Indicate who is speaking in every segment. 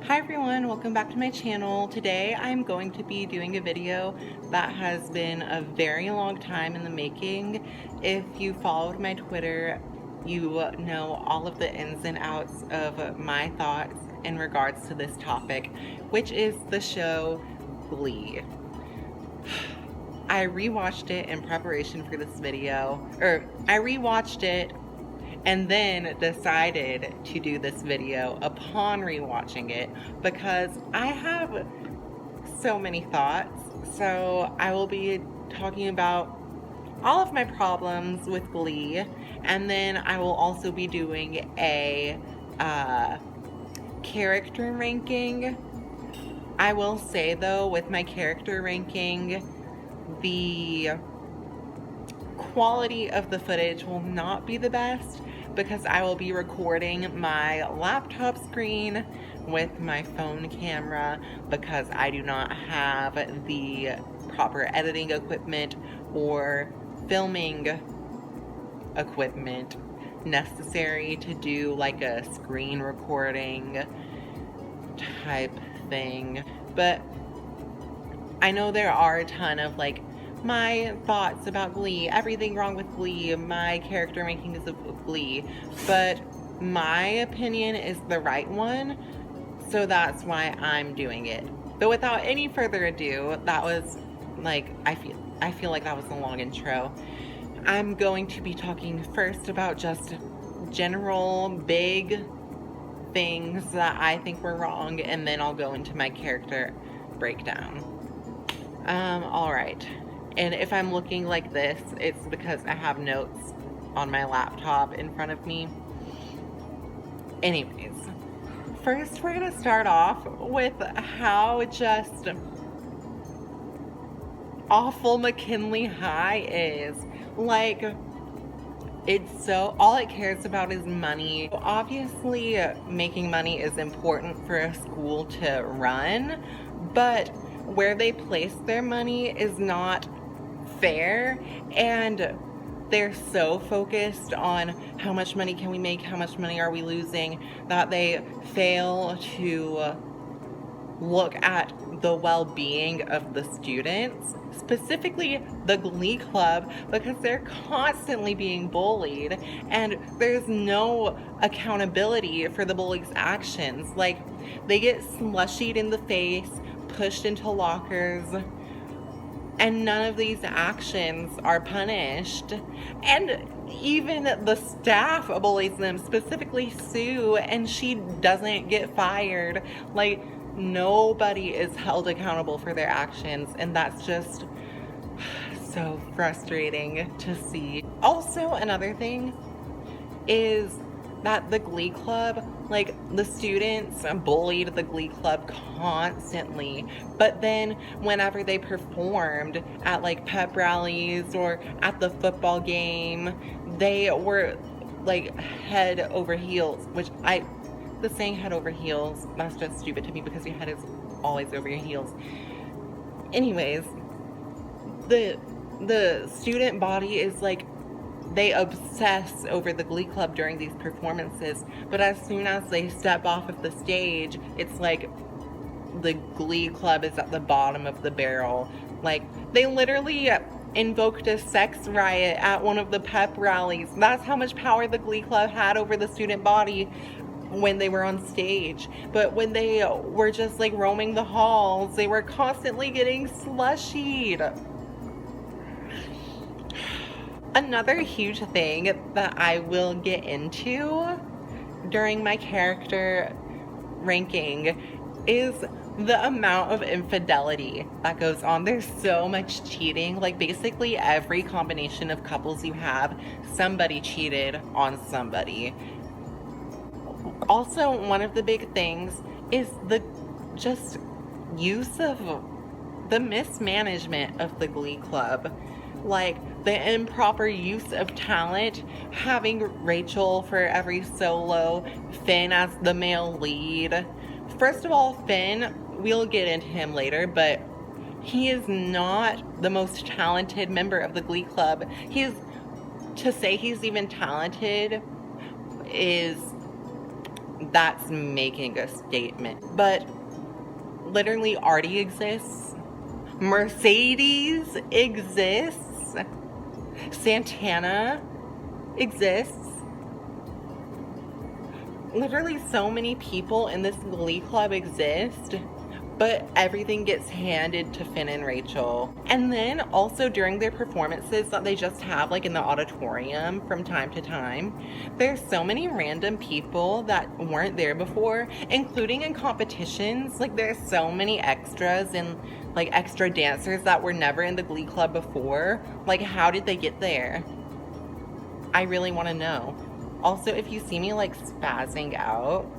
Speaker 1: Hi everyone, welcome back to my channel. Today I'm going to be doing a video that has been a very long time in the making. If you followed my Twitter, you know all of the ins and outs of my thoughts in regards to this topic, which is the show Glee. I rewatched it in preparation for this video, I rewatched it and then decided to do this video upon rewatching it because I have so many thoughts. So I will be talking about all of my problems with Glee, and then I will also be doing a character ranking. I will say though, with my character ranking, the quality of the footage will not be the best because I will be recording my laptop screen with my phone camera because I do not have the proper editing equipment or filming equipment necessary to do like a screen recording type thing. But I know there are a ton of like my thoughts about Glee, everything wrong with Glee, my character rankings of Glee, but my opinion is the right one, so that's why I'm doing it. But without any further ado, that was like, I feel like that was a long intro. I'm going to be talking first about just general big things that I think were wrong, and then I'll go into my character breakdown. Alright. And if I'm looking like this, it's because I have notes on my laptop in front of me. Anyways, first we're gonna start off with how just awful McKinley High is. Like, it's so, all it cares about is money. Obviously, making money is important for a school to run, but where they place their money is not fair, and they're so focused on how much money can we make, how much money are we losing, that they fail to look at the well-being of the students, specifically the Glee Club, because they're constantly being bullied and there's no accountability for the bullies' actions. Like, they get slushied in the face, pushed into lockers, and none of these actions are punished. And even the staff bullies them, specifically Sue, and she doesn't get fired. Like, nobody is held accountable for their actions, and that's just so frustrating to see. Also, another thing is that the Glee Club, like, the students bullied the Glee Club constantly, but then whenever they performed at like pep rallies or at the football game, they were like head over heels, which the saying head over heels, that's just stupid to me because your head is always over your heels. Anyways, the student body is like, they obsess over the Glee Club during these performances, but as soon as they step off of the stage, it's like the Glee Club is at the bottom of the barrel. Like, they literally invoked a sex riot at one of the pep rallies. That's how much power the Glee Club had over the student body when they were on stage. But when they were just like roaming the halls, they were constantly getting slushied. Another huge thing that I will get into during my character ranking is the amount of infidelity that goes on. There's so much cheating. Like, basically every combination of couples you have, somebody cheated on somebody. Also, one of the big things is the just use of the mismanagement of the Glee Club. Like, the improper use of talent, having Rachel for every solo, Finn as the male lead. First of all, Finn, we'll get into him later, but he is not the most talented member of the Glee Club. To say he's even talented is that's making a statement. But literally Artie exists, Mercedes exists, Santana exists. Literally so many people in this Glee Club exist, but everything gets handed to Finn and Rachel. And then also during their performances that they just have like in the auditorium from time to time, there's so many random people that weren't there before, including in competitions. Like there's so many extras and like extra dancers that were never in the Glee Club before. Like how did they get there? I really want to know. Also, if you see me like spazzing out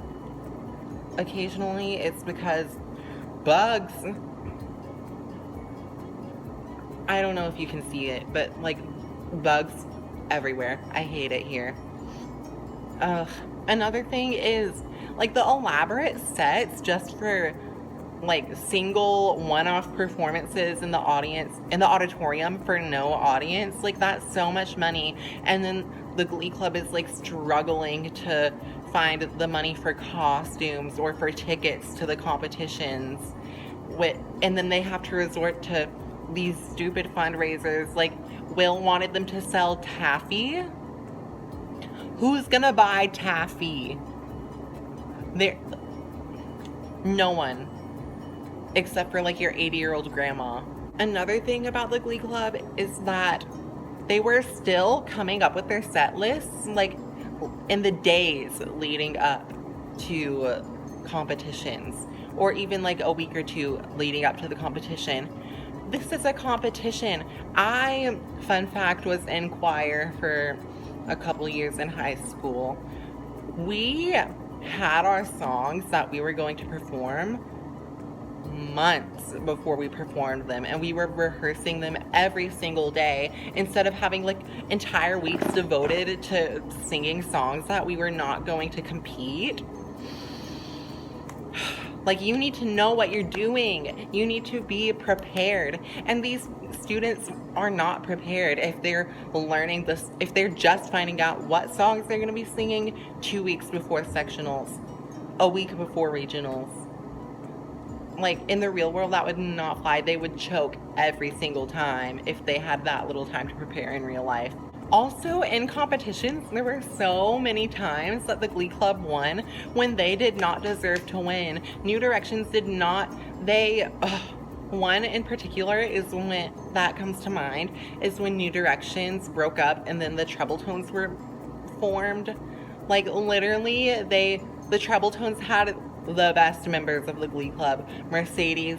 Speaker 1: occasionally, it's because bugs. I don't know if you can see it, but like bugs everywhere. I hate it here. Another thing is like the elaborate sets just for like single one-off performances in the auditorium for no audience. Like that's so much money. And then the Glee Club is like struggling to find the money for costumes or for tickets to the competitions. And then they have to resort to these stupid fundraisers. Like Will wanted them to sell taffy. Who's gonna buy taffy? No one. Except for like your 80-year-old grandma. Another thing about the Glee Club is that they were still coming up with their set lists like in the days leading up to competitions, or even like a week or two leading up to the competition. This is a competition. Fun fact, was in choir for a couple years in high school. We had our songs that we were going to perform months before we performed them, and we were rehearsing them every single day instead of having like entire weeks devoted to singing songs that we were not going to compete. Like, you need to know what you're doing. You need to be prepared. And these students are not prepared if they're learning this, if they're just finding out what songs they're going to be singing 2 weeks before sectionals, a week before regionals. Like, in the real world, that would not fly. They would choke every single time if they had that little time to prepare in real life. Also, in competitions, there were so many times that the Glee Club won when they did not deserve to win. New Directions did not. One in particular is when, that comes to mind, is when New Directions broke up and then the Treble Tones were formed. Like, literally, the Treble Tones had the best members of the Glee Club. Mercedes,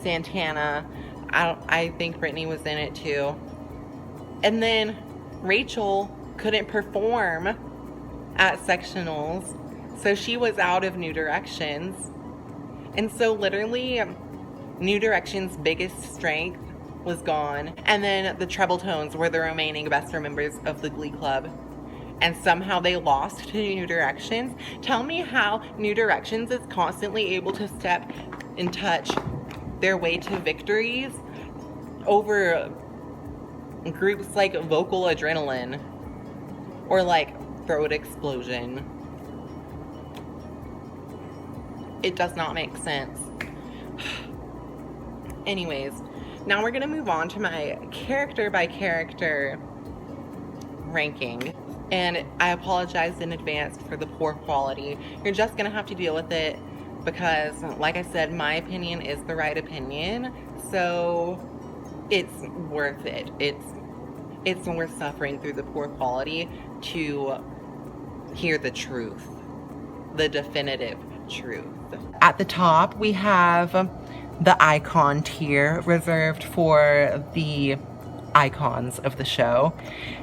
Speaker 1: Santana, I think Brittany was in it too. And then Rachel couldn't perform at sectionals, so she was out of New Directions. And so literally New Directions' biggest strength was gone, and then the Treble Tones were the remaining best members of the Glee Club, and somehow they lost to New Directions. Tell me how New Directions is constantly able to step and touch their way to victories over groups like Vocal Adrenaline or like Throat Explosion. It does not make sense. Anyways, now we're gonna move on to my character by character ranking. And I apologize in advance for the poor quality. You're just gonna have to deal with it because, like I said, my opinion is the right opinion. So it's worth it. It's worth suffering through the poor quality to hear the truth, the definitive truth. At the top, we have the icon tier reserved for the icons of the show.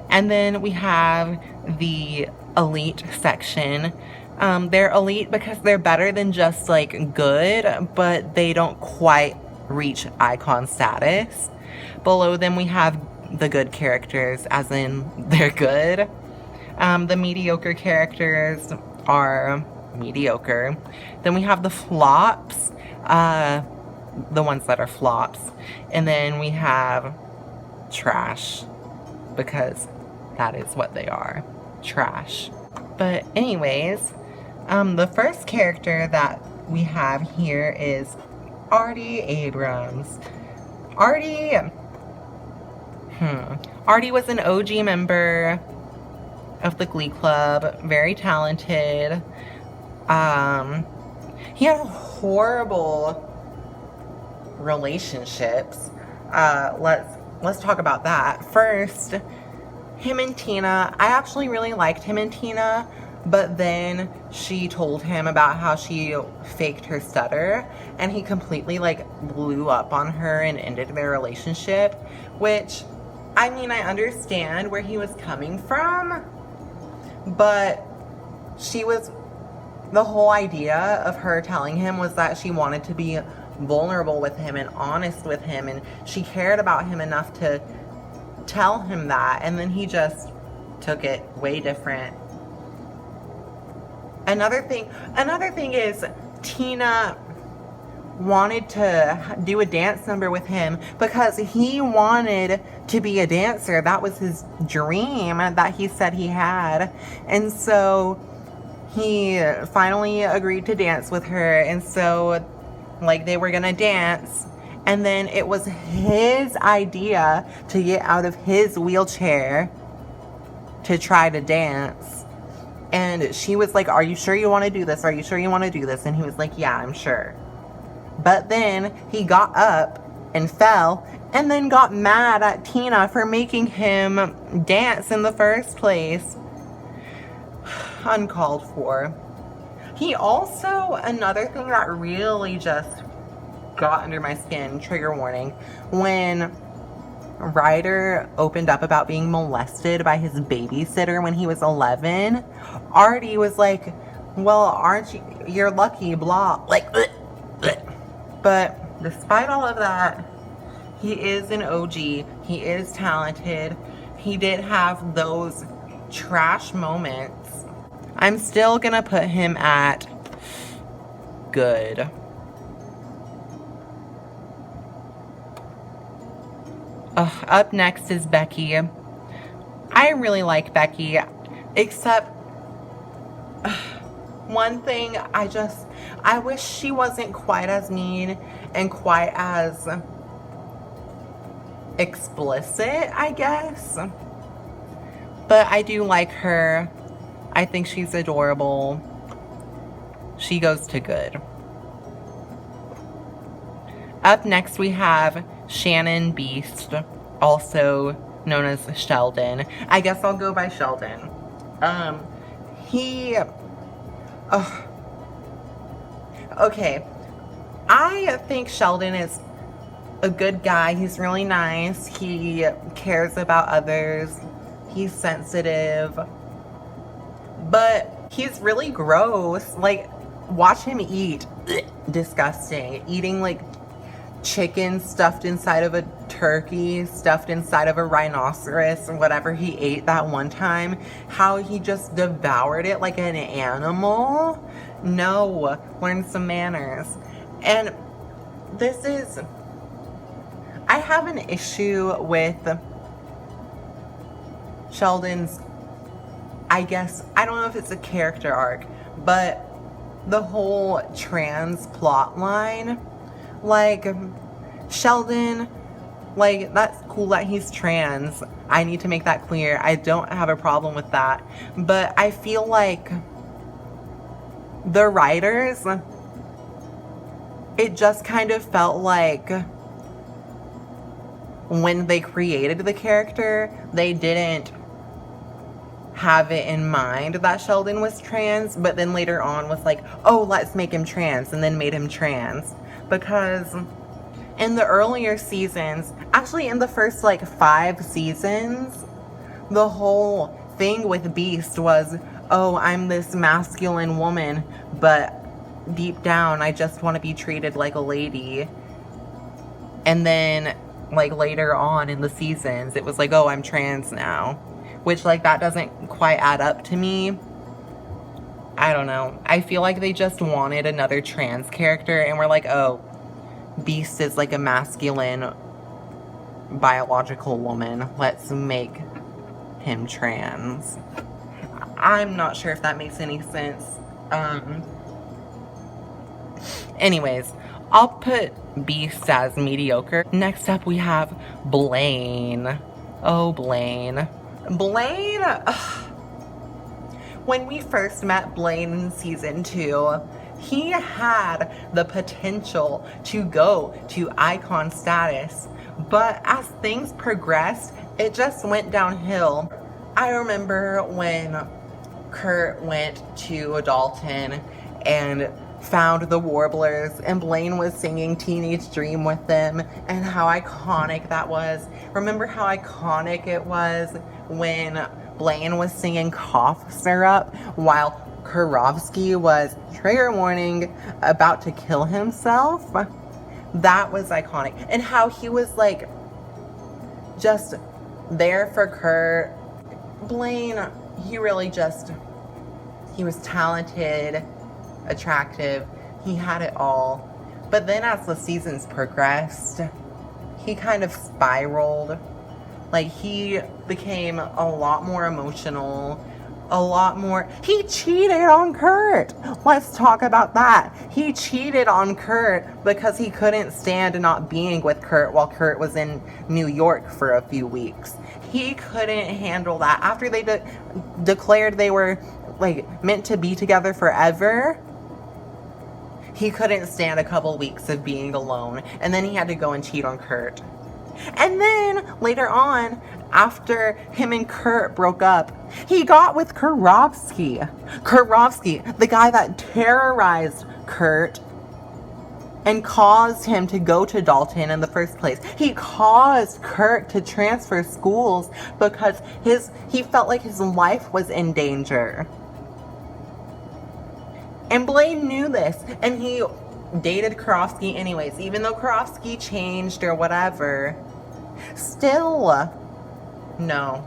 Speaker 1: And then we have the elite section. They're elite because they're better than just like good, but they don't quite reach icon status. Below them, we have the good characters, as in they're good. The mediocre characters are mediocre. Then we have the flops, the ones that are flops. And then we have trash, because that is what they are, trash. But anyways, The first character that we have here is Artie Abrams. Artie, Artie was an OG member of the Glee Club, very talented. He had horrible relationships. Let's talk about that. First, him and Tina. I actually really liked him and Tina, but then she told him about how she faked her stutter, and he completely like blew up on her and ended their relationship, which, I mean, I understand where he was coming from, but the whole idea of her telling him was that she wanted to be vulnerable with him and honest with him, and she cared about him enough to tell him that, and then he just took it way different. Another thing is Tina wanted to do a dance number with him because he wanted to be a dancer. That was his dream that he said he had. And so he finally agreed to dance with her. And so, like, they were gonna dance. And then it was his idea to get out of his wheelchair to try to dance. And she was like, "Are you sure you want to do this? Are you sure you want to do this?" And he was like, "Yeah, I'm sure." But then he got up and fell and then got mad at Tina for making him dance in the first place. Uncalled for. He also, another thing that really just got under my skin, trigger warning, when Ryder opened up about being molested by his babysitter when he was 11, Artie was like, "Well, aren't you, you're lucky, blah," like, bleh, bleh. But despite all of that, he is an OG, he is talented, he did have those trash moments. I'm still gonna put him at good. Up next is Becky. I really like Becky, except one thing, I wish she wasn't quite as mean and quite as explicit, I guess. But I do like her. I think she's adorable. She goes to good. Up next we have Shannon Beast, also known as Sheldon. I guess I'll go by Sheldon. Okay. I think Sheldon is a good guy. He's really nice. He cares about others. He's sensitive. But he's really gross. Like, watch him eat. Disgusting. Eating, like, chicken stuffed inside of a turkey, stuffed inside of a rhinoceros, or whatever he ate that one time. How he just devoured it like an animal. No. Learn some manners. And I have an issue with Sheldon's, I guess, I don't know if it's a character arc, but the whole trans plot line. Like, Sheldon, like, that's cool that he's trans. I need to make that clear. I don't have a problem with that. But I feel like the writers, it just kind of felt like when they created the character, they didn't have it in mind that Sheldon was trans, but then later on was like, "Oh, let's make him trans," and then made him trans. Because in the earlier seasons, actually in the first like 5 seasons, the whole thing with Beast was, "Oh, I'm this masculine woman, but deep down I just want to be treated like a lady." And then like later on in the seasons, it was like, "Oh, I'm trans now," which, like, that doesn't quite add up to me. I don't know. I feel like they just wanted another trans character and were like, "Oh, Beast is like a masculine biological woman. Let's make him trans." I'm not sure if that makes any sense. Um, Anyways, I'll put Beast as mediocre. Next up, we have Blaine. Oh, Blaine. Blaine, ugh. When we first met Blaine in season 2, he had the potential to go to icon status, but as things progressed, it just went downhill. I remember when Kurt went to Dalton and found the Warblers and Blaine was singing Teenage Dream with them, and how iconic that was. Remember how iconic it was when Blaine was singing Cough Syrup while Kurofsky was, trigger warning, about to kill himself? That was iconic. And how he was like just there for Kurt. Blaine, he really just, he was talented, attractive, he had it all. But then as the seasons progressed, he kind of spiraled. Like, he became a lot more emotional, a lot more. He cheated on Kurt. Let's talk about that. He cheated on Kurt because he couldn't stand not being with Kurt while Kurt was in New York for a few weeks. He couldn't handle that. After they declared they were like meant to be together forever, he couldn't stand a couple weeks of being alone, and then he had to go and cheat on Kurt. And then later on, after him and Kurt broke up, he got with Kurofsky. Kurofsky, the guy that terrorized Kurt and caused him to go to Dalton in the first place. He caused Kurt to transfer schools because he felt like his life was in danger. And Blaine knew this, and he dated Kurofsky anyways, even though Kurofsky changed or whatever. Still, no.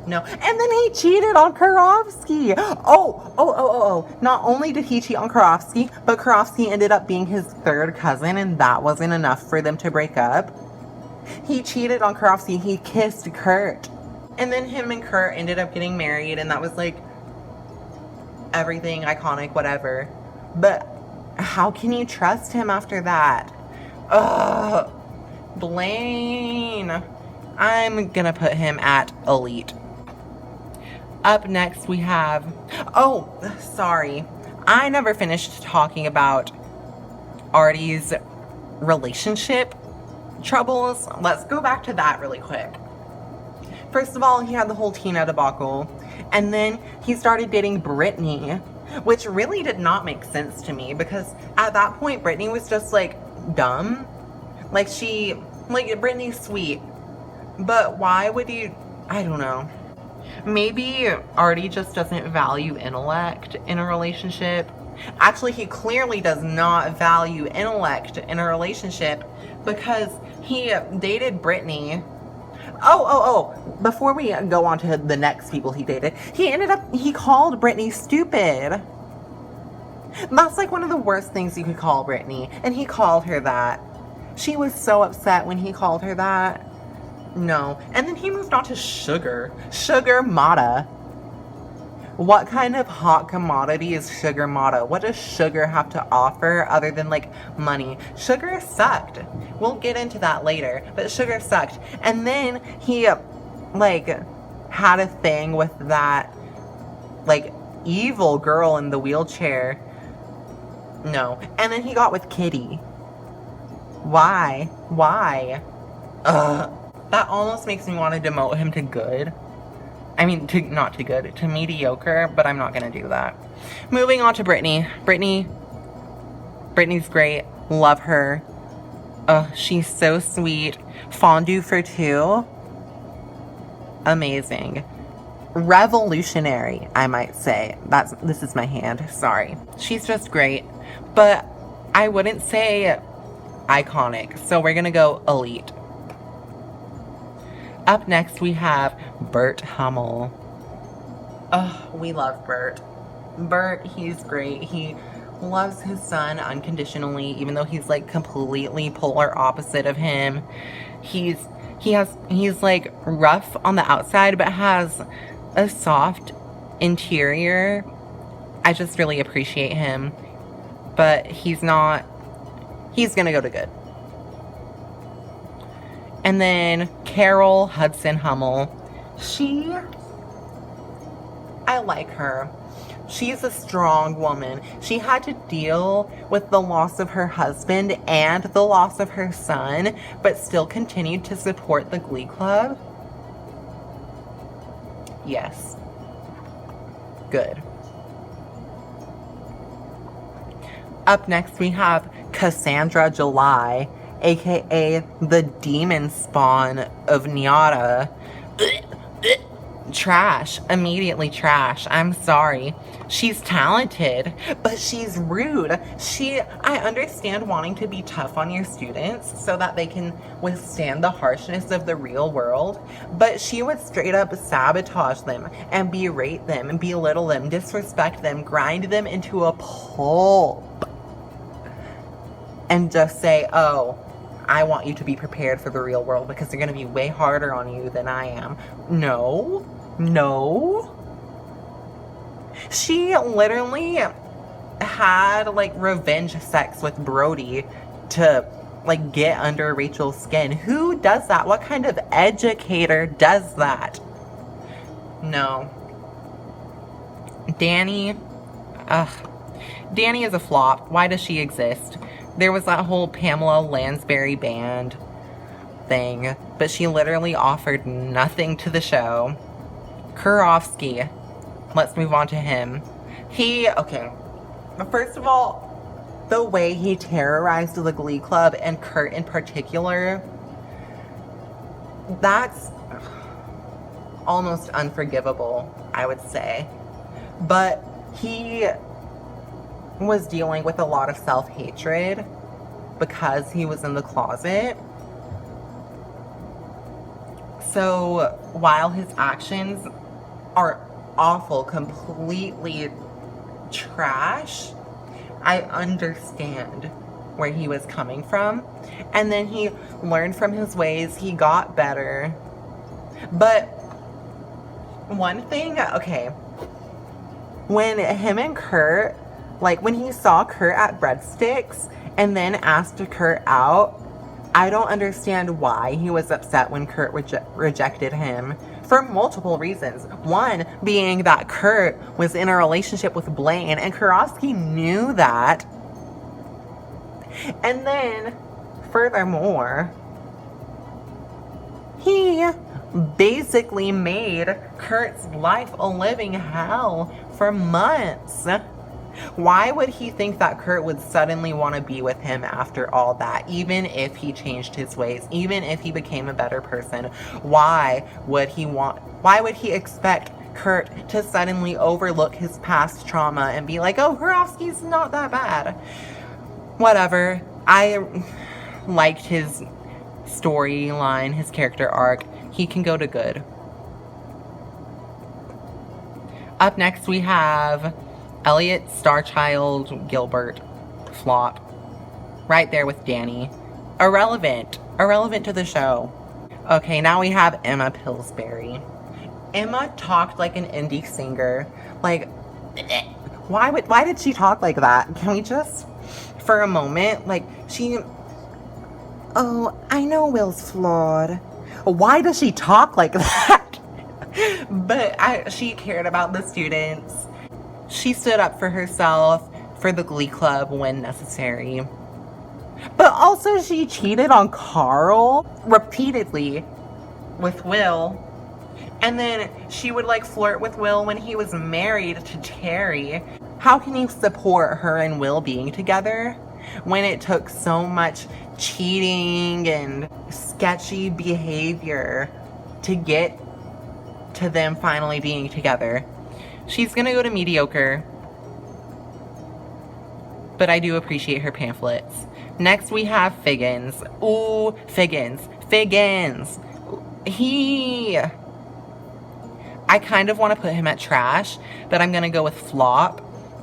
Speaker 1: And then he cheated on Kurofsky. Oh. Not only did he cheat on Kurofsky, but Kurofsky ended up being his third cousin, and that wasn't enough for them to break up. He cheated on Kurofsky. He kissed Kurt. And then him and Kurt ended up getting married, and that was like everything iconic, whatever. But how can you trust him after that? Ugh. Blaine. I'm gonna put him at elite. Up next we have, oh, sorry. I never finished talking about Artie's relationship troubles. Let's go back to that really quick. First of all, he had the whole Tina debacle. And then he started dating Brittany, which really did not make sense to me because at that point, Brittany was just like dumb. Like Brittany's sweet. But why would you, I don't know. Maybe Artie just doesn't value intellect in a relationship. Actually, he clearly does not value intellect in a relationship because he dated Brittany. Oh, before we go on to the next people he dated, he called Brittany stupid. That's like one of the worst things you could call Brittany, and he called her that. She was so upset when he called her that. No. And then he moved on to Sugar Mata. What kind of hot commodity is Sugar Mata? What does Sugar have to offer other than like money? Sugar sucked. We'll get into that later, but Sugar sucked. And then he like had a thing with that like evil girl in the wheelchair. No. And then he got with Kitty. Why? Ugh. That almost makes me want to demote him to good. I mean, not to good, to mediocre, but I'm not going to do that. Moving on to Brittany. Brittany's great. Love her. She's so sweet. Fondue for two. Amazing. Revolutionary, I might say. This is my hand. Sorry. She's just great. But I wouldn't say iconic. So we're going to go elite. Up next, we have Bert Hummel. We love Bert. Bert, he's great. He loves his son unconditionally, even though he's like completely polar opposite of him. He's like rough on the outside, but has a soft interior. I just really appreciate him. But he's gonna go to good. And then Carol Hudson Hummel. I like her. She's a strong woman. She had to deal with the loss of her husband and the loss of her son, but still continued to support the Glee Club. Yes. Good. Up next, we have Cassandra July, aka the demon spawn of Nyada. Trash. Immediately trash. I'm sorry. She's talented, but she's rude. I understand wanting to be tough on your students so that they can withstand the harshness of the real world, but she would straight up sabotage them and berate them and belittle them, disrespect them, grind them into a pulp, and just say, oh, I want you to be prepared for the real world because they're going to be way harder on you than I am. No. She literally had, like, revenge sex with Brody to, like, get under Rachel's skin. Who does that? What kind of educator does that? No. Danny is a flop. Why does she exist? There was that whole Pamela Lansbury band thing, but she literally offered nothing to the show. Kurofsky. Let's move on to him. Okay. First of all, the way he terrorized the Glee Club, and Kurt in particular, that's almost unforgivable, I would say. But he was dealing with a lot of self-hatred because he was in the closet. So while his actions are awful, completely trash, I understand where he was coming from. And then he learned from his ways, he got better. But one thing, okay, when him and Kurt, like, when he saw Kurt at Breadsticks and then asked Kurt out, I don't understand why he was upset when Kurt rejected him. For multiple reasons. One being that Kurt was in a relationship with Blaine, and Kurofsky knew that. And then, furthermore, he basically made Kurt's life a living hell for months. Why would he think that Kurt would suddenly want to be with him after all that, even if he changed his ways, even if he became a better person? Why would he expect Kurt to suddenly overlook his past trauma and be like, oh, Kurofsky's not that bad? Whatever. I liked his storyline, his character arc. He can go to good. Up next, we have Elliot Starchild Gilbert. Flop. Right there with Danny. Irrelevant to the show. Okay, now we have Emma Pillsbury. Emma talked like an indie singer. Like, why did she talk like that? Can we just, for a moment, like, oh, I know Will's flawed. Why does she talk like that? But she cared about the students. She stood up for herself, for the Glee Club when necessary. But also she cheated on Carl repeatedly with Will. And then she would, like, flirt with Will when he was married to Terry. How can you support her and Will being together when it took so much cheating and sketchy behavior to get to them finally being together? She's gonna go to mediocre, but I do appreciate her pamphlets. Next we have Figgins. Ooh, Figgins. I kind of want to put him at trash, but I'm gonna go with flop.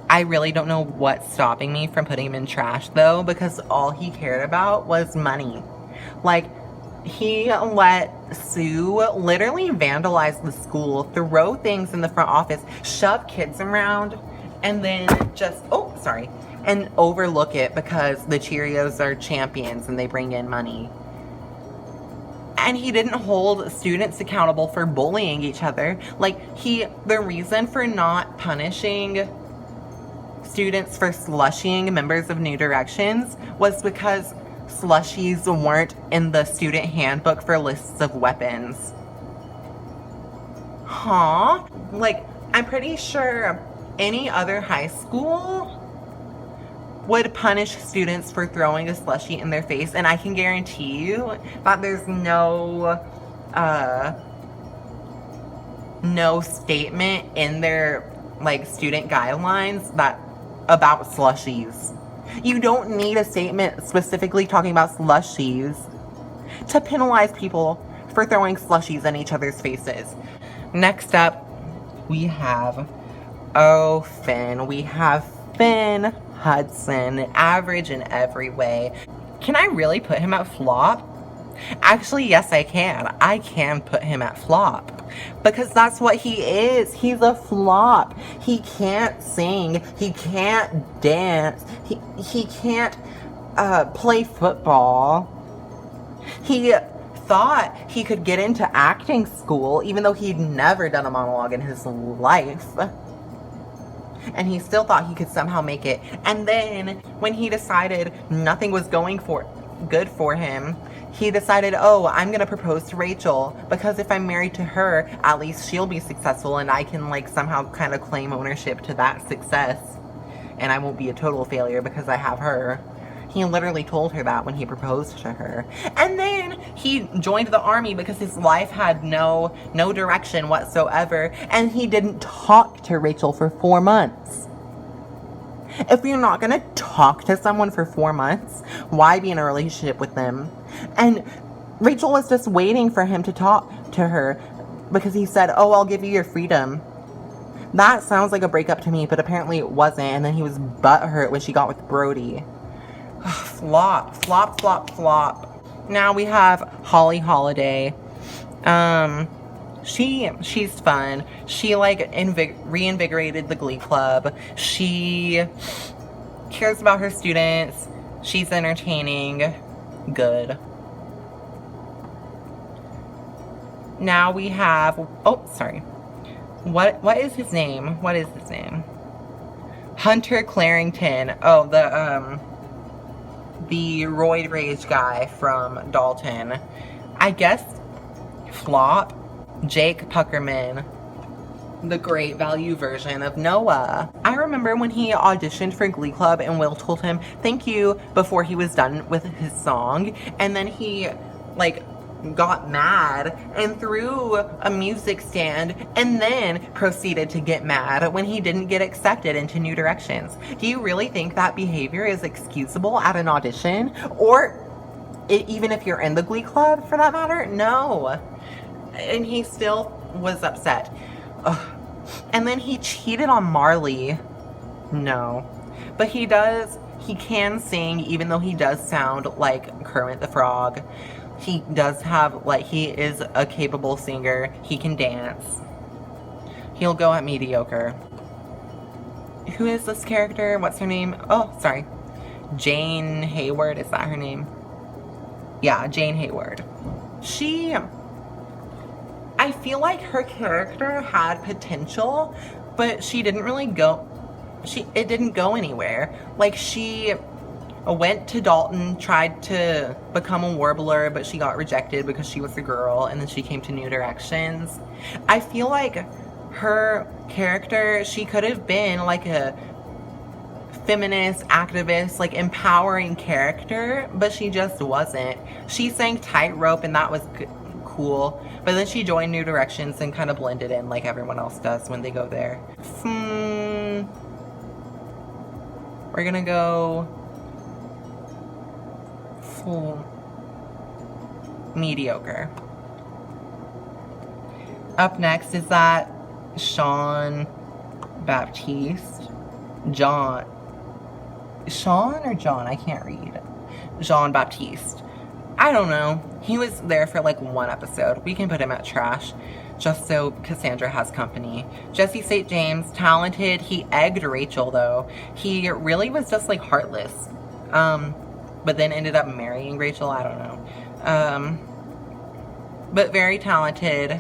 Speaker 1: I really don't know what's stopping me from putting him in trash, though, because all he cared about was money. Like, he let Sue literally vandalize the school, throw things in the front office, shove kids around, and then just, oh, sorry, and overlook it because the Cheerios are champions and they bring in money. And he didn't hold students accountable for bullying each other. Like, the reason for not punishing students for slushing members of New Directions was because slushies weren't in the student handbook for lists of weapons. Huh? Like, I'm pretty sure any other high school would punish students for throwing a slushie in their face, and I can guarantee you that there's no statement in their, like, student guidelines about slushies. You don't need a statement specifically talking about slushies to penalize people for throwing slushies in each other's faces. Next up, we have, Finn. We have Finn Hudson, average in every way. Can I really put him at flop? Actually, yes, I can. I can put him at flop. Because that's what he is. He's a flop. He can't sing. He can't dance. He can't play football. He thought he could get into acting school, even though he'd never done a monologue in his life. And he still thought he could somehow make it. And then, when he decided nothing was going good for him, he decided, I'm gonna propose to Rachel, because if I'm married to her, at least she'll be successful and I can, like, somehow kind of claim ownership to that success. And I won't be a total failure because I have her. He literally told her that when he proposed to her. And then he joined the army because his life had no direction whatsoever, and he didn't talk to Rachel for 4 months. If you're not gonna talk to someone for 4 months, why be in a relationship with them? And Rachel was just waiting for him to talk to her because he said, I'll give you your freedom. That sounds like a breakup to me, but apparently it wasn't, and then he was butthurt when she got with Brody. Flop, flop, flop, flop. Now we have Holly Holiday. She's fun. She, like, reinvigorated the Glee Club. She cares about her students. She's entertaining. Good. Now we have, What is his name? Hunter Clarington. The roid rage guy from Dalton. I guess flop. Jake Puckerman, the great value version of Noah. I remember when he auditioned for Glee Club and Will told him thank you before he was done with his song, and then he, like, got mad and threw a music stand and then proceeded to get mad when he didn't get accepted into New Directions. Do you really think that behavior is excusable at an audition? Or even if you're in the Glee Club, for that matter? No. And he still was upset. Ugh. And then he cheated on Marley. No. But he can sing, even though he does sound like Kermit the Frog. He does have, like, he is a capable singer. He can dance. He'll go at mediocre. Who is this character? What's her name? Jane Hayward, is that her name? Yeah, Jane Hayward. I feel like her character had potential, but she didn't really it didn't go anywhere. Like, she went to Dalton, tried to become a warbler, but she got rejected because she was a girl, and then she came to New Directions. I feel like her character, she could have been like a feminist, activist, like, empowering character, but she just wasn't. She sang Tightrope, and that was cool, but then she joined New Directions and kind of blended in like everyone else does when they go there. We're gonna go full mediocre. Up next is that Sean Baptiste. Sean or John? I can't read. Jean Baptiste. I don't know. He was there for like one episode. We can put him at trash. just so Cassandra has company. Jesse St. James, talented. He egged Rachel, though. He really was just, like, heartless. But then ended up marrying Rachel. I don't know. But very talented.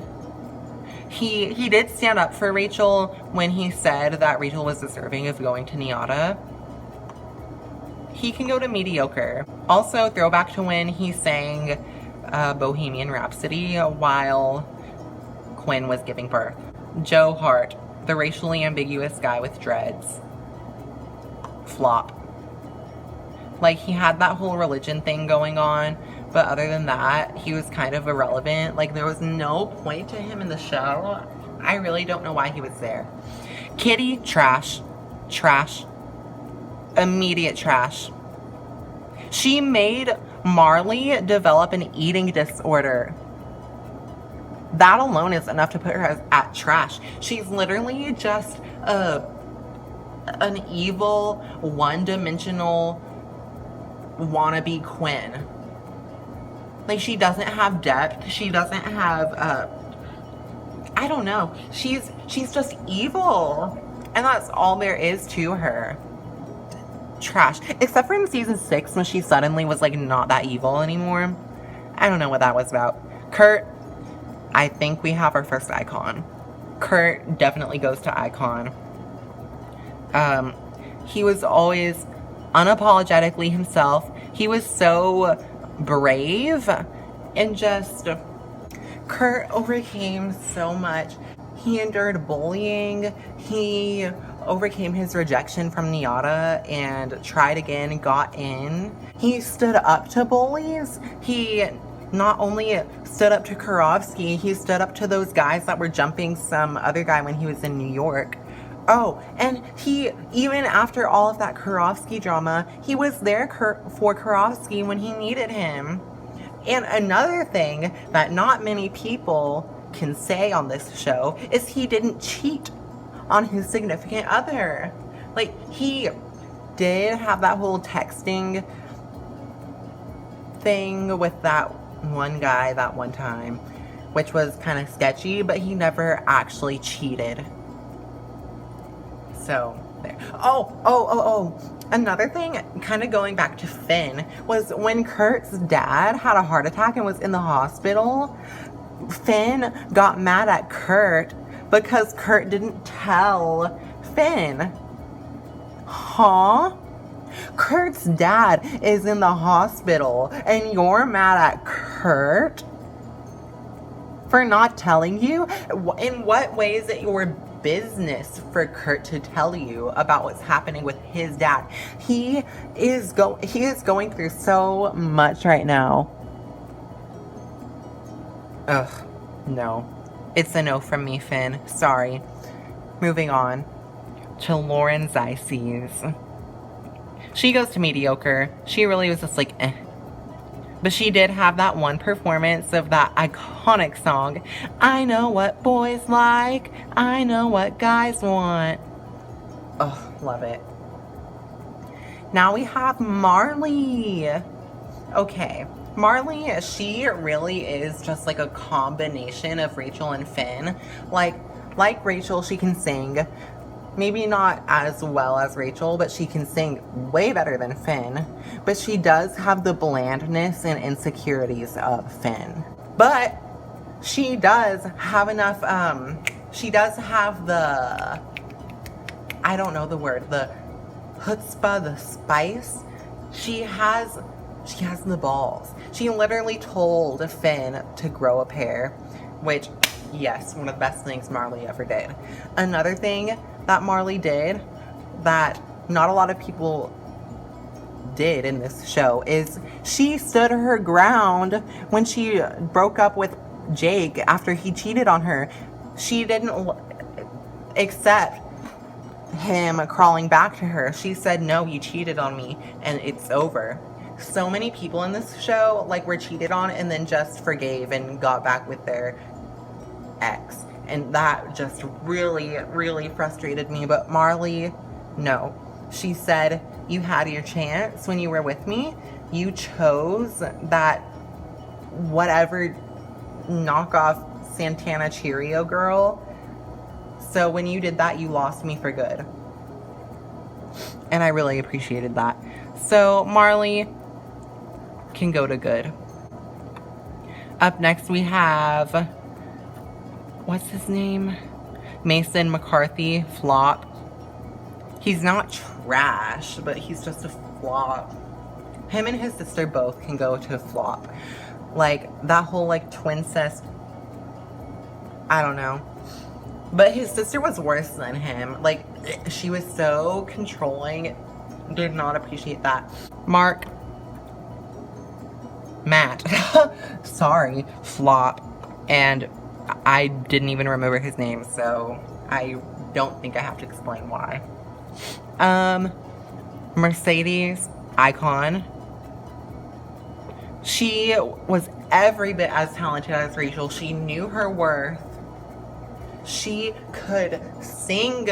Speaker 1: He did stand up for Rachel when he said that Rachel was deserving of going to NYADA. He can go to mediocre. Also, throwback to when he sang Bohemian Rhapsody while Quinn was giving birth. Joe Hart, the racially ambiguous guy with dreads. Flop. Like, he had that whole religion thing going on, but other than that, he was kind of irrelevant. Like, there was no point to him in the show. I really don't know why he was there. Kitty, trash. Trash. Immediate trash. She made Marley develop an eating disorder. That alone is enough to put her at trash. She's literally just an evil, one-dimensional wannabe Quinn. Like, she doesn't have depth. She doesn't have, I don't know. She's just evil. And that's all there is to her. Trash. Except for in season 6 when she suddenly was, like, not that evil anymore. I don't know what that was about. Kurt, I think we have our first icon. Kurt definitely goes to icon. He was always unapologetically himself. He was so brave and just... Kurt overcame so much. He endured bullying. He overcame his rejection from NYADA and tried again and got in. He stood up to bullies. He not only stood up to Karofsky, he stood up to those guys that were jumping some other guy when he was in New York. Oh, and he, even after all of that Karofsky drama, he was there for Karofsky when he needed him. And another thing that not many people can say on this show is he didn't cheat on his significant other. Like, he did have that whole texting thing with that one guy that one time, which was kind of sketchy, but he never actually cheated. So, there. Oh. Another thing, kind of going back to Finn, was when Kurt's dad had a heart attack and was in the hospital, Finn got mad at Kurt because Kurt didn't tell Finn. Huh? Kurt's dad is in the hospital and you're mad at Kurt for not telling you? In what way is it your business for Kurt to tell you about what's happening with his dad? He is going through so much right now. Ugh, no. It's a no from me, Finn. Sorry. Moving on to Lauren Zysys. She goes to mediocre. She really was just like, eh. But she did have that one performance of that iconic song, I know what boys like, I know what guys want. Oh, love it. Now we have Marley. Okay, Marley, she really is just like a combination of Rachel and Finn. Like Rachel, she can sing. Maybe not as well as Rachel, but she can sing way better than Finn. But she does have the blandness and insecurities of Finn. But she does have enough, she does have the, I don't know the word, the chutzpah, the spice. She has the balls. She literally told Finn to grow a pair, which, yes, one of the best things Marley ever did. Another thing that Marley did that not a lot of people did in this show is she stood her ground when she broke up with Jake after he cheated on her. She didn't accept him crawling back to her. She said, no, you cheated on me and it's over. So many people in this show were cheated on and then just forgave and got back with their ex. And that just really, really frustrated me. But Marley, no. She said, you had your chance when you were with me. You chose that whatever knockoff Santana Cheerio girl. So when you did that, you lost me for good. And I really appreciated that. So Marley can go to good. Up next we have, what's his name? Mason McCarthy, flop. He's not trash, but he's just a flop. Him and his sister both can go to flop. Like, that whole, like, twincest, I don't know. But his sister was worse than him. Like, she was so controlling. Did not appreciate that. Matt, sorry, flop. And I didn't even remember his name, so I don't think I have to explain why. Mercedes, icon. She was every bit as talented as Rachel. She knew her worth. She could sing.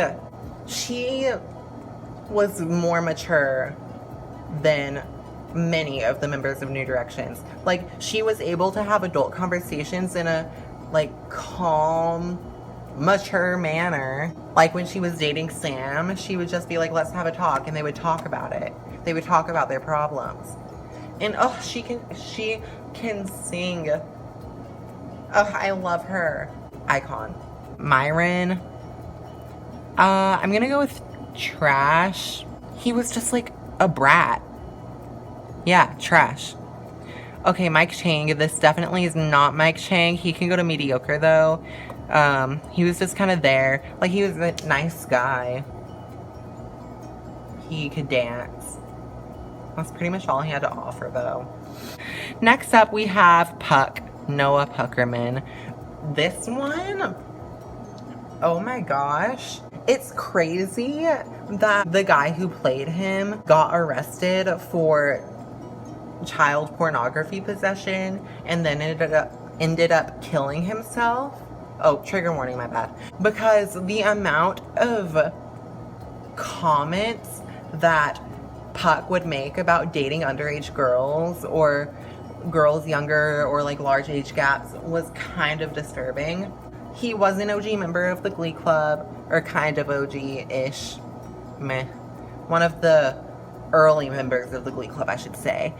Speaker 1: She was more mature than many of the members of New Directions. Like, she was able to have adult conversations in a, like, calm, mature manner. Like, when she was dating Sam, she would just be like, let's have a talk, and they would talk about it. They would talk about their problems. And, oh, she can sing. Oh, I love her. Icon. Myron. I'm gonna go with trash. He was just like a brat. Yeah, trash. Okay, Mike Chang. This definitely is not Mike Chang. He can go to mediocre, though. He was just kind of there. Like, he was a nice guy. He could dance. That's pretty much all he had to offer, though. Next up, we have Puck. Noah Puckerman. This one, oh my gosh. It's crazy that the guy who played him got arrested for child pornography possession and then ended up killing himself. Oh, trigger warning, my bad. Because the amount of comments that Puck would make about dating underage girls or girls younger or like large age gaps was kind of disturbing. He was an OG member of the Glee Club, or kind of OG-ish. Meh. One of the early members of the Glee Club, I should say.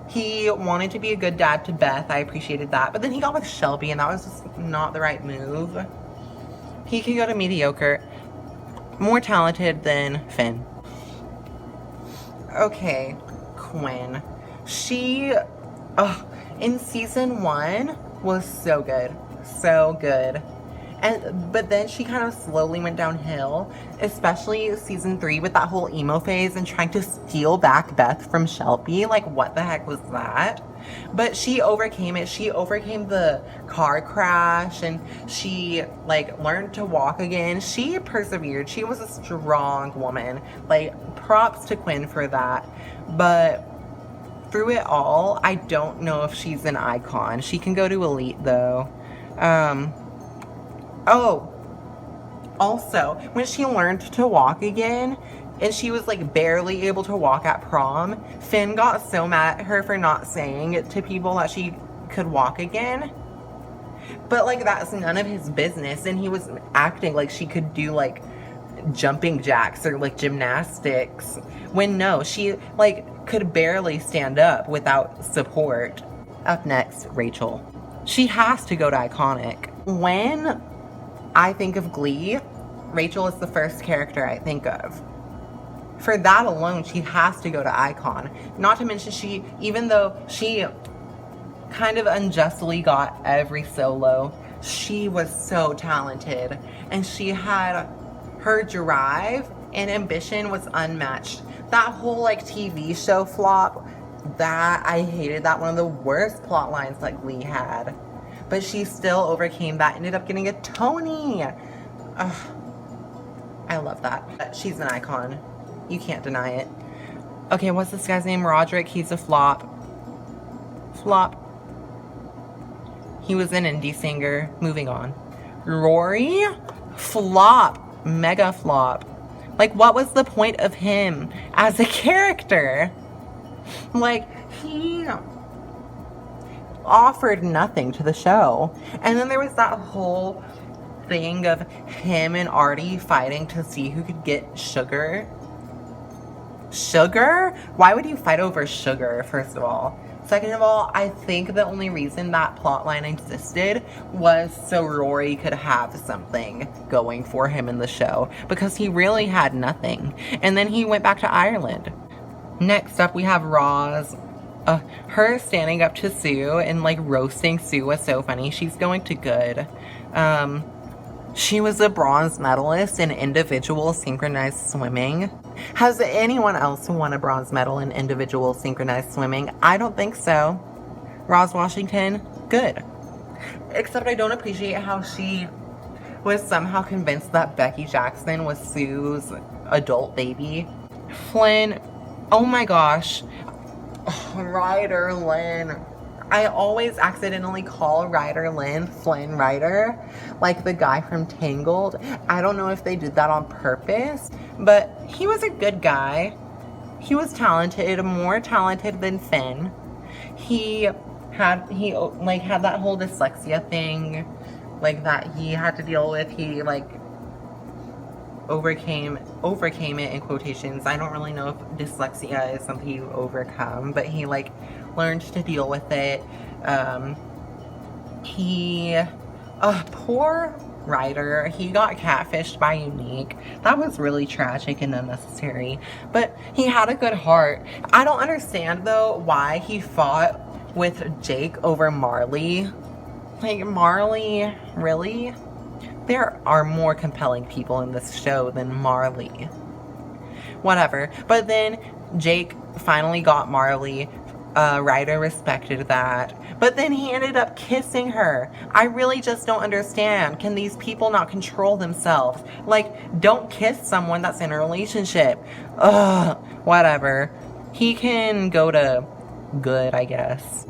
Speaker 1: He wanted to be a good dad to Beth. I appreciated that. But then he got with Shelby, and that was just not the right move. He could go to mediocre. More talented than Finn. Okay, Quinn. She, in season 1, was so good. So good. But then she kind of slowly went downhill, especially season 3 with that whole emo phase and trying to steal back Beth from Shelby. Like, what the heck was that? But she overcame it. She overcame the car crash and she, like, learned to walk again. She persevered. She was a strong woman. Like, props to Quinn for that. But through it all, I don't know if she's an icon. She can go to elite, though. Also, when she learned to walk again, and she was, like, barely able to walk at prom, Finn got so mad at her for not saying it to people that she could walk again. But, like, that's none of his business, and he was acting like she could do, like, jumping jacks or, like, gymnastics, when no, she, like, could barely stand up without support. Up next, Rachel. She has to go to iconic. When I think of Glee, Rachel is the first character I think of. For that alone, she has to go to icon. Not to mention even though she kind of unjustly got every solo, she was so talented. And she had her drive and ambition was unmatched. That whole, like, TV show flop, that I hated that. One of the worst plot lines that Glee had. But she still overcame that, ended up getting a Tony. Ugh. I love that. She's an icon. You can't deny it. Okay, what's this guy's name? Roderick. He's a flop. Flop. He was an indie singer. Moving on. Rory? Flop. Mega flop. Like, what was the point of him as a character? Like, offered nothing to the show. And then there was that whole thing of him and Artie fighting to see who could get Sugar. Sugar? Why would you fight over Sugar, first of all? Second of all, I think the only reason that plotline existed was so Rory could have something going for him in the show, because he really had nothing. And then he went back to Ireland. Next up, we have Roz. Her standing up to Sue and like roasting Sue was so funny. She's going to good. She was a bronze medalist in individual synchronized swimming. Has anyone else won a bronze medal in individual synchronized swimming? I don't think so. Roz Washington, good. Except I don't appreciate how she was somehow convinced that Becky Jackson was Sue's adult baby. Flynn, oh my gosh. Ryder Lynn. I always accidentally call Ryder Lynn Flynn Ryder, like the guy from Tangled. I don't know if they did that on purpose, but he was a good guy. He was talented, more talented than Finn. He had that whole dyslexia thing, like that he had to deal with. He like overcame it in quotations. I don't really know if dyslexia is something you overcome, but he like learned to deal with it. Poor Ryder, he got catfished by Unique. That was really tragic and unnecessary, but he had a good heart. I don't understand though why he fought with Jake over Marley. Like, Marley, really? There are more compelling people in this show than Marley. Whatever. But then Jake finally got Marley. Ryder respected that. But then he ended up kissing her. I really just don't understand. Can these people not control themselves? Like, don't kiss someone that's in a relationship. Ugh, whatever. He can go to good, I guess.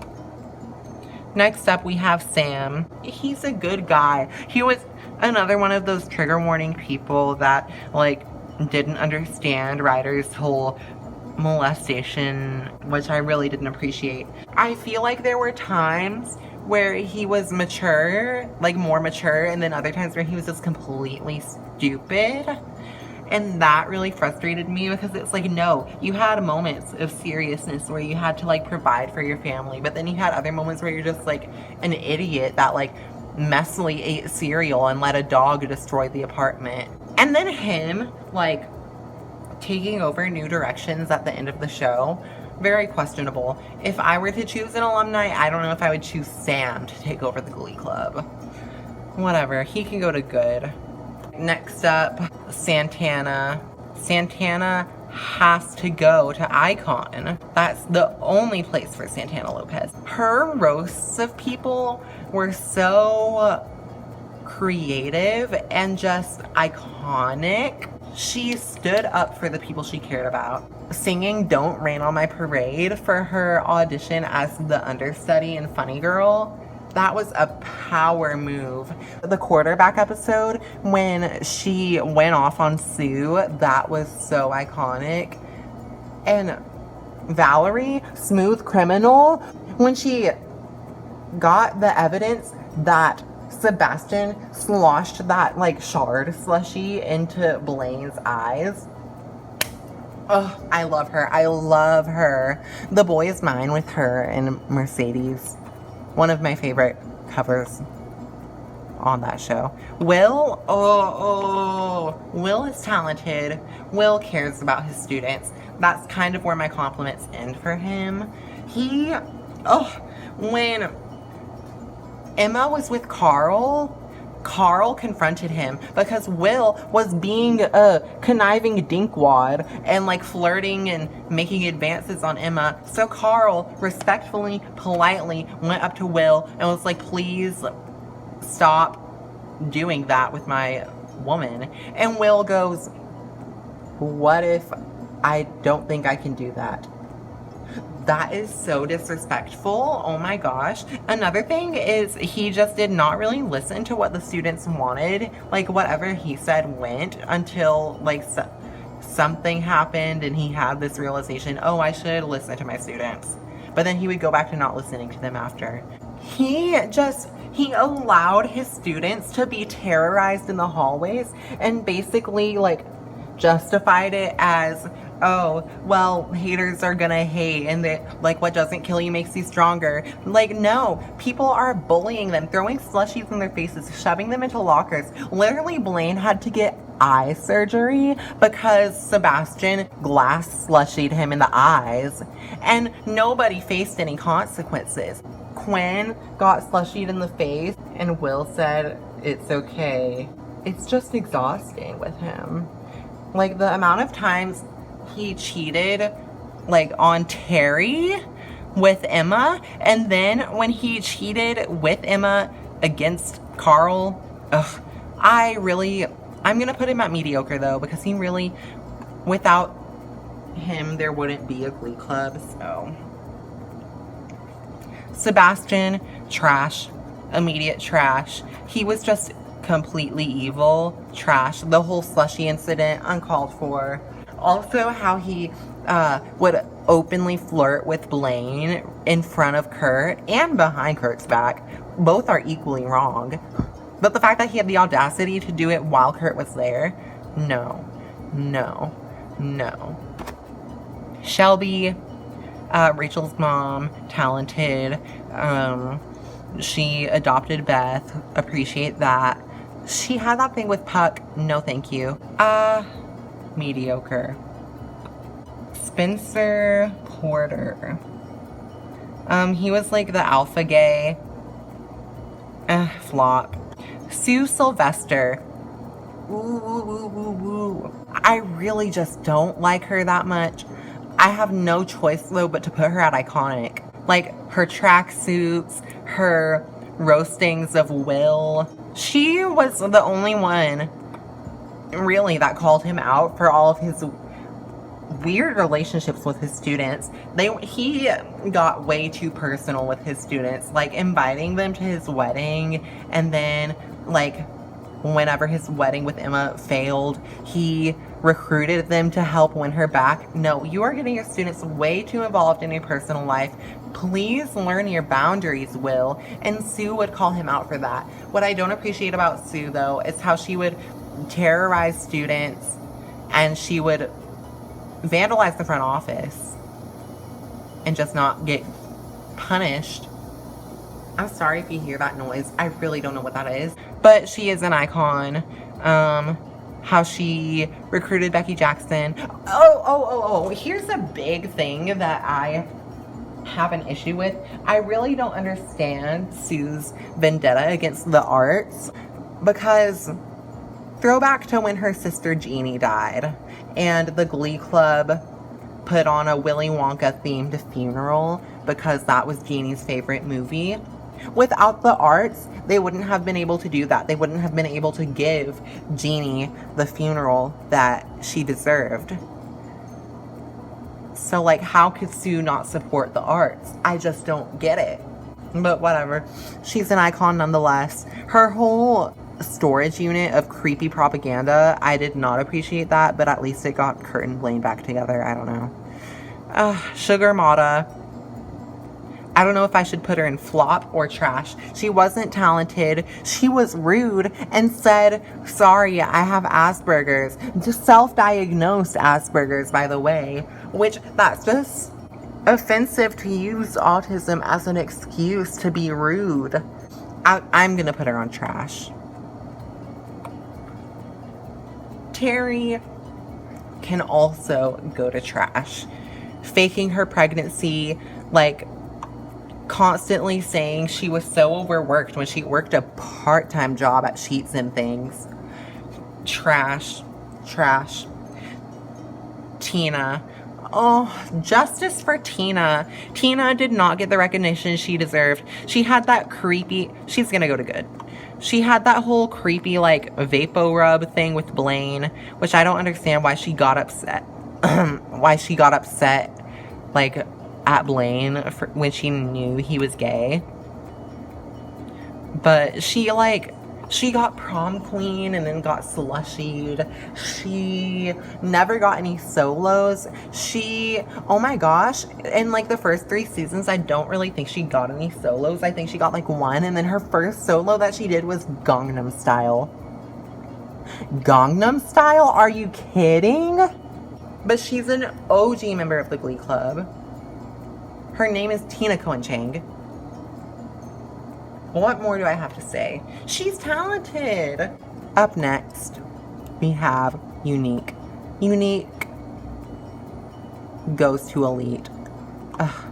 Speaker 1: Next up, we have Sam. He's a good guy. He was another one of those trigger warning people that, like, didn't understand Ryder's whole molestation, which I really didn't appreciate. I feel like there were times where he was mature, like more mature, and then other times where he was just completely stupid. And that really frustrated me, because it's like, no, you had moments of seriousness where you had to like provide for your family, but then you had other moments where you're just like an idiot that like messily ate cereal and let a dog destroy the apartment. And then him like taking over New Directions at the end of the show, very questionable. If I were to choose an alumni, I don't know if I would choose Sam to take over the Glee Club. Whatever, he can go to good. Next up, Santana. Santana has to go to Icon. That's the only place for Santana Lopez. Her roasts of people were so creative and just iconic. She stood up for the people she cared about. Singing Don't Rain on My Parade for her audition as the understudy in Funny Girl. That was a power move. The quarterback episode, when she went off on Sue, that was so iconic. And Valerie, Smooth Criminal, when she got the evidence that Sebastian sloshed that like shard slushy into Blaine's eyes. Oh, I love her. I love her. The Boy Is Mine with her and Mercedes. One of my favorite covers on that show. Will, Will is talented. Will cares about his students. That's kind of where my compliments end for him. When Emma was with Carl confronted him because Will was being a conniving dinkwad and like flirting and making advances on Emma. So Carl respectfully, politely went up to Will and was like, please stop doing that with my woman. And Will goes, what if I don't think I can do that? That is so disrespectful. Oh my gosh. Another thing is he just did not really listen to what the students wanted. Like whatever he said went until like something happened and he had this realization, oh, I should listen to my students. But then he would go back to not listening to them after. He allowed his students to be terrorized in the hallways and basically like justified it as, oh, well, haters are gonna hate, and that, like, what doesn't kill you makes you stronger. Like, no, people are bullying them, throwing slushies in their faces, shoving them into lockers. Literally, Blaine had to get eye surgery because Sebastian glass slushied him in the eyes, and nobody faced any consequences. Quinn got slushied in the face, and Will said, it's okay. It's just exhausting with him. Like, the amount of times he cheated, like, on Terry with Emma, and then when he cheated with Emma against Carl, I'm gonna put him at mediocre, though, because he really, without him, there wouldn't be a Glee Club, so. Sebastian, trash. Immediate trash. He was just completely evil. Trash. The whole slushy incident, uncalled for. Also, how he would openly flirt with Blaine in front of Kurt and behind Kurt's back. Both are equally wrong. But the fact that he had the audacity to do it while Kurt was there, no. No. No. Shelby, Rachel's mom, talented. She adopted Beth. Appreciate that. She had that thing with Puck. No, thank you. Mediocre. Spencer Porter. He was like the alpha gay. Flop. Sue Sylvester. Ooh. I really just don't like her that much. I have no choice, though, but to put her at iconic. Like, her tracksuits, her roastings of Will. She was the only one, really, that called him out for all of his weird relationships with his students. He got way too personal with his students, like inviting them to his wedding, and then, like, whenever his wedding with Emma failed, he recruited them to help win her back. No, you are getting your students way too involved in your personal life. Please learn your boundaries, Will. And Sue would call him out for that. What I don't appreciate about Sue, though, is how she would terrorize students and she would vandalize the front office and just not get punished. I'm sorry if you hear that noise. I really don't know what that is. But she is an icon. How she recruited Becky Jackson. Oh. Here's a big thing that I have an issue with. I really don't understand Sue's vendetta against the arts, because throwback to when her sister Jeannie died and the Glee Club put on a Willy Wonka themed funeral because that was Jeannie's favorite movie. Without the arts, they wouldn't have been able to do that. They wouldn't have been able to give Jeannie the funeral that she deserved. So, like, how could Sue not support the arts? I just don't get it. But whatever. She's an icon nonetheless. Her whole storage unit of creepy propaganda, I did not appreciate that, but at least it got Kurt and Blaine back together. I don't know. Sugar Mata. I don't know if I should put her in flop or trash. She wasn't talented. She was rude and said, sorry, I have Asperger's. Just self-diagnosed Asperger's, by the way. Which, that's just offensive to use autism as an excuse to be rude. I'm gonna put her on trash. Terry can also go to trash. Faking her pregnancy, like, constantly saying she was so overworked when she worked a part-time job at Sheets and Things. Trash. Tina. Oh, justice for Tina. Tina did not get the recognition she deserved. She had that creepy... She's gonna go to good. She had that whole creepy, like, vapo rub thing with Blaine, which I don't understand why she got upset. Like, at Blaine when she knew he was gay. But she She got prom queen and then got slushied. She never got any solos. Oh my gosh, in like the first 3 seasons, I don't really think she got any solos. I think she got like 1, and then her first solo that she did was Gangnam Style. Gangnam Style? Are you kidding? But she's an OG member of the Glee Club. Her name is Tina Cohen-Chang. What more do I have to say? She's talented. Up next, we have Unique. Unique goes to Elite. Ugh.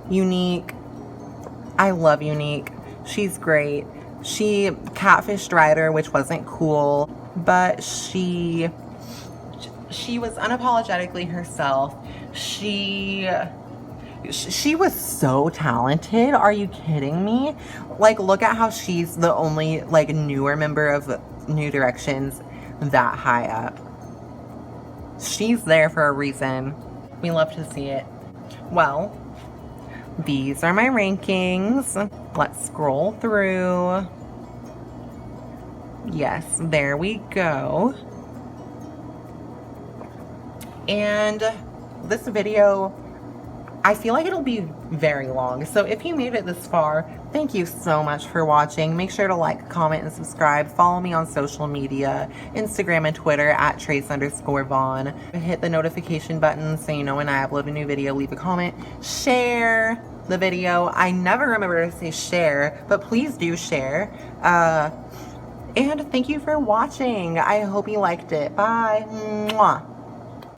Speaker 1: Unique. I love Unique. She's great. She catfished Ryder, which wasn't cool, but she was unapologetically herself. She was so talented. Are you kidding me? Like, look at how she's the only, like, newer member of New Directions that high up. She's there for a reason. We love to see it. Well, these are my rankings. Let's scroll through. Yes, there we go. And this video, I feel like it'll be very long. So if you made it this far, thank you so much for watching. Make sure to like, comment, and subscribe. Follow me on social media, Instagram and Twitter at Trace_Vaughn. Hit the notification button so you know when I upload a new video. Leave a comment. Share the video. I never remember to say share, but please do share. And thank you for watching. I hope you liked it. Bye. Mwah.